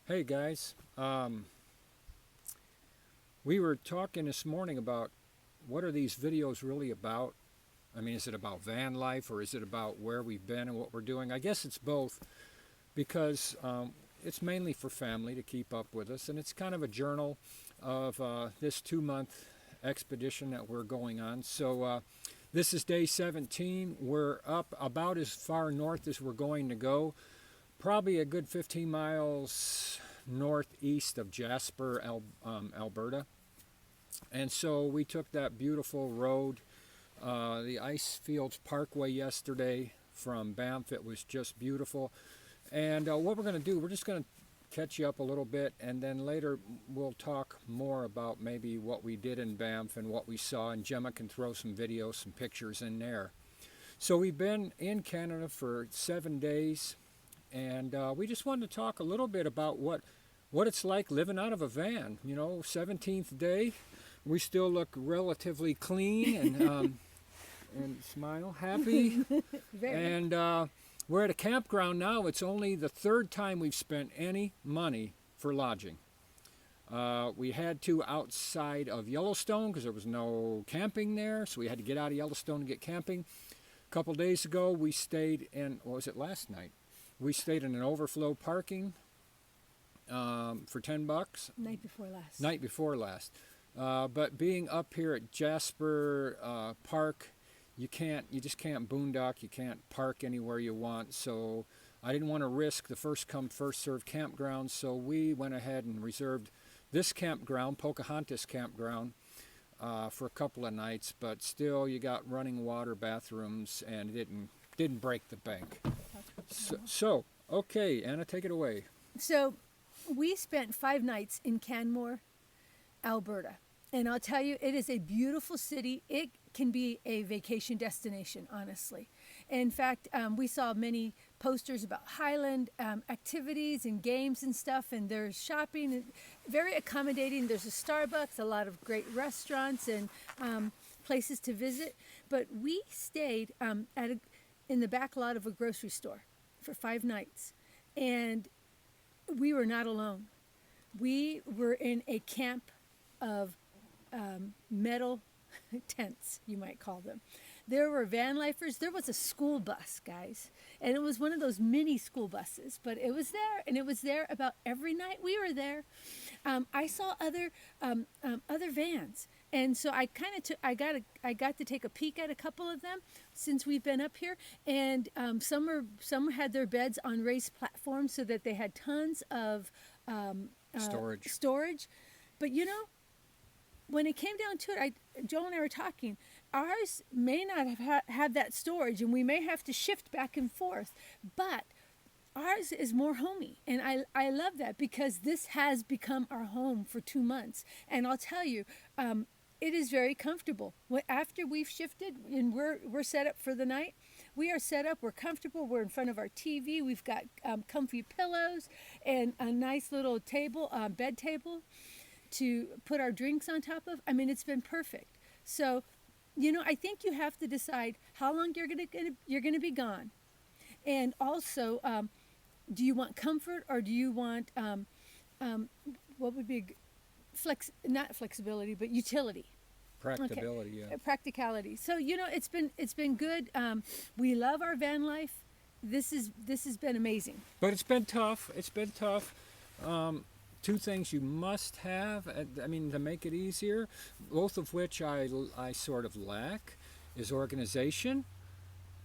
Hey guys, we were talking this morning about what are these videos really about? I mean, is it about van life or is it about where we've been and what we're doing? I guess it's both because it's mainly for family to keep up with us, and it's kind of a journal of this 2 month expedition that we're going on. So this is day 17. We're up about as far north as we're going to go, probably a good 15 miles northeast of Jasper, Alberta. And so we took that beautiful road, the Ice Fields Parkway yesterday from Banff. It was just beautiful. And what we're going to do, we're just going to catch you up a little bit, and then later we'll talk more about maybe what we did in Banff and what we saw, and Gemma can throw some videos, some pictures in there. So we've been in Canada for 7 days, and we just wanted to talk a little bit about what it's like living out of a van. 17th day, we still look relatively clean and smile, happy. And we're at a campground now. It's only the third time we've spent any money for lodging. We had to outside of Yellowstone because there was no camping there, so we had to get out of Yellowstone to get camping. A couple days ago, we stayed in, what was it, last night? We stayed in an overflow parking for $10. Night before last. Night before last. But being up here at Jasper Park, you just can't boondock. You can't park anywhere you want. So I didn't want to risk the first come first served campground. So we went ahead and reserved this campground, Pocahontas Campground, for a couple of nights. But still, you got running water, bathrooms, and it didn't break the bank. So okay, Anna, take it away. So we spent 5 nights in Canmore, Alberta. And I'll tell you, it is a beautiful city. It can be a vacation destination, honestly. In fact, we saw many posters about Highland activities and games and stuff, and there's shopping, and very accommodating. There's a Starbucks, a lot of great restaurants and places to visit. But we stayed in the back lot of a grocery store for 5 nights, and we were not alone. We were in a camp of metal tents, you might call them. There were van lifers. There was a school bus, guys, and it was one of those mini school buses, but it was there, and it was there about every night we were there. I saw other vans, and so I got to take a peek at a couple of them since we've been up here, and some had their beds on raised platforms so that they had tons of storage. But when it came down to it, Joel and I were talking, ours may not have that storage, and we may have to shift back and forth, but ours is more homey, and I love that because this has become our home for 2 months. And I'll tell you, it is very comfortable. After we've shifted and we're set up for the night, we are set up, we're comfortable, we're in front of our TV, we've got comfy pillows and a nice little table, bed table to put our drinks on top of. I mean, it's been perfect. So, I think you have to decide how long you're gonna be gone, and also, do you want comfort or do you want what would be not flexibility but utility? Practicability, okay. Yeah. Practicality. So it's been good. We love our van life. This has been amazing. But it's been tough. Two things you must have, to make it easier, both of which I sort of lack, is organization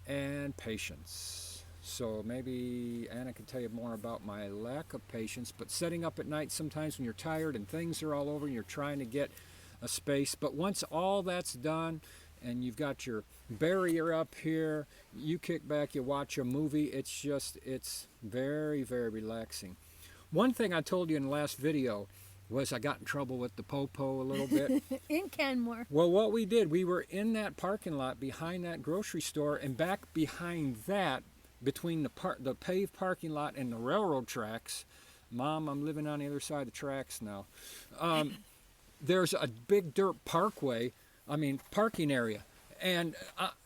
and patience. So maybe Anna can tell you more about my lack of patience, but setting up at night sometimes when you're tired and things are all over and you're trying to get a space. But once all that's done and you've got your barrier up here, you kick back, you watch a movie, it's very, very relaxing. One thing I told you in the last video was I got in trouble with the popo a little bit. In Canmore. Well, what we did, we were in that parking lot behind that grocery store, and back behind that, between the paved parking lot and the railroad tracks, Mom, I'm living on the other side of the tracks now, there's a big dirt parking area. And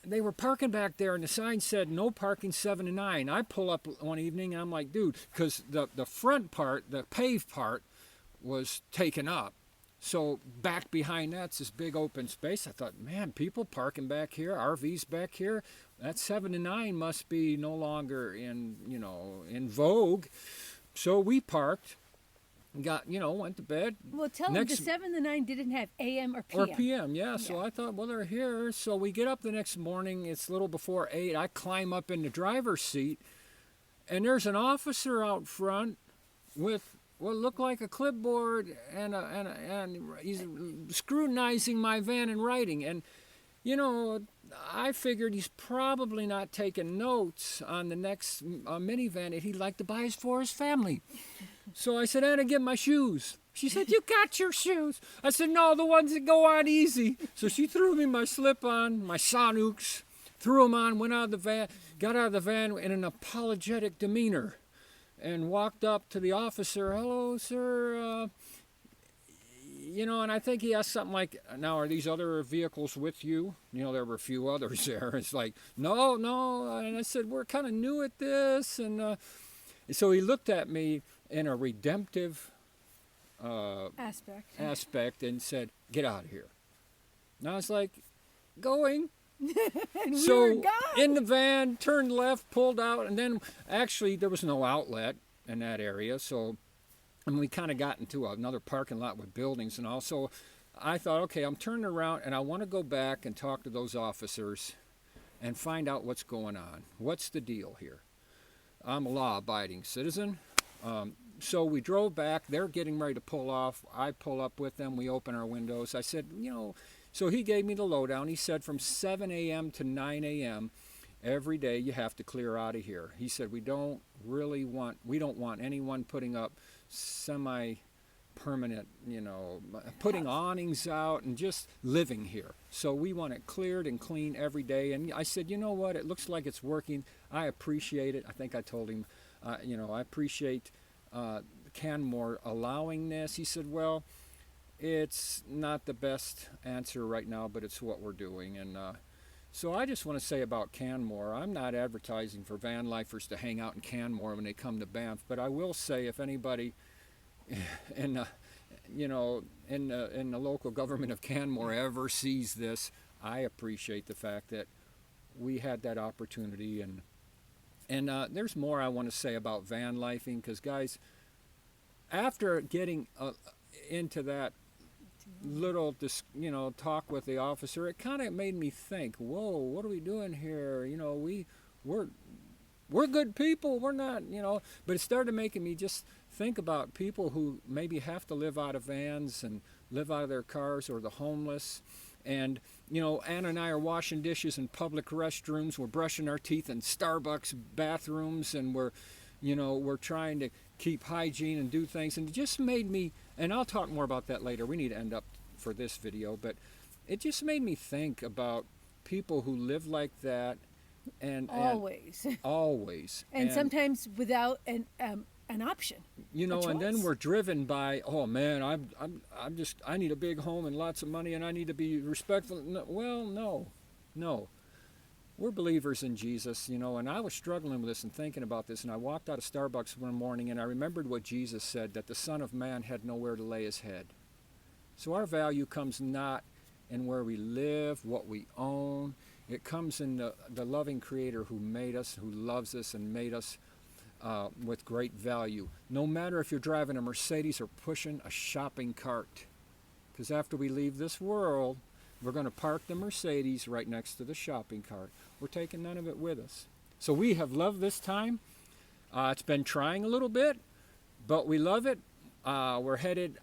they were parking back there, and the sign said no parking 7 to 9. I pull up one evening, and I'm like, dude, because the front part, the paved part, was taken up. So back behind that's this big open space. I thought, man, people parking back here, RVs back here. That 7 to 9 must be no longer in vogue. So we parked, went to bed. Well, tell them the 7 to 9 didn't have AM or PM. Or PM, yeah. So I thought, well, they're here. So we get up the next morning. It's a little before 8. I climb up in the driver's seat, and there's an officer out front with what looked like a clipboard, and he's scrutinizing my van and writing. And, I figured he's probably not taking notes on the next minivan that he'd like to buy for his family. So I said, Anna, get my shoes. She said, you got your shoes. I said, no, the ones that go on easy. So she threw me my slip-on, my Sanooks, threw them on, went out of the van, got out of the van in an apologetic demeanor, and walked up to the officer. Hello, sir. And I think he asked something like, now, are these other vehicles with you? There were a few others there. It's like, no. And I said, we're kind of new at this. And so he looked at me in a redemptive aspect and said, get out of here. And I was like, going. And so we were gone. In the van, turned left, pulled out, and then actually there was no outlet in that area. So we kind of got into another parking lot with buildings and all. So I thought, okay, I'm turning around and I want to go back and talk to those officers and find out what's going on. What's the deal here? I'm a law-abiding citizen. So we drove back. They're getting ready to pull off. I pull up with them. We open our windows. I said, so he gave me the lowdown. He said from 7 a.m. to 9 a.m. every day you have to clear out of here. He said we don't want anyone putting up semi-permanent, putting awnings out and just living here. So we want it cleared and clean every day. And I said, you know what? It looks like it's working. I appreciate it. I think I told him, I appreciate Canmore allowing this. He said, well, it's not the best answer right now, but it's what we're doing. And so I just want to say about Canmore, I'm not advertising for van lifers to hang out in Canmore when they come to Banff, but I will say if anybody in the local government of Canmore ever sees this, I appreciate the fact that we had that opportunity. And there's more I want to say about van lifing, because guys, after getting into that little talk with the officer, it kind of made me think, whoa, what are we doing here? We're good people. We're not, but it started making me just think about people who maybe have to live out of vans and live out of their cars, or the homeless. And Anna and I are washing dishes in public restrooms. We're brushing our teeth in Starbucks bathrooms, and we're trying to keep hygiene and do things. And it just made me, and I'll talk more about that later. We need to end up for this video, but it just made me think about people who live like that, and always, and sometimes without an option. And then we're driven by, oh man, I need a big home and lots of money, and I need to be respectful. No. We're believers in Jesus, and I was struggling with this and thinking about this, and I walked out of Starbucks one morning and I remembered what Jesus said, that the Son of Man had nowhere to lay his head. So our value comes not in where we live, what we own. It comes in the loving Creator who made us, who loves us and made us with great value. No matter if you're driving a Mercedes or pushing a shopping cart. Because after we leave this world, we're going to park the Mercedes right next to the shopping cart. We're taking none of it with us. So we have loved this time. It's been trying a little bit, but we love it. We're headed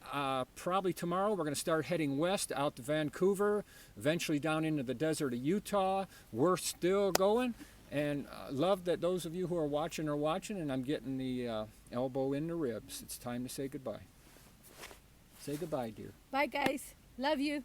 probably tomorrow. We're going to start heading west out to Vancouver, eventually down into the desert of Utah. We're still going. And love that those of you who are watching, and I'm getting the elbow in the ribs. It's time to say goodbye. Say goodbye, dear. Bye, guys. Love you.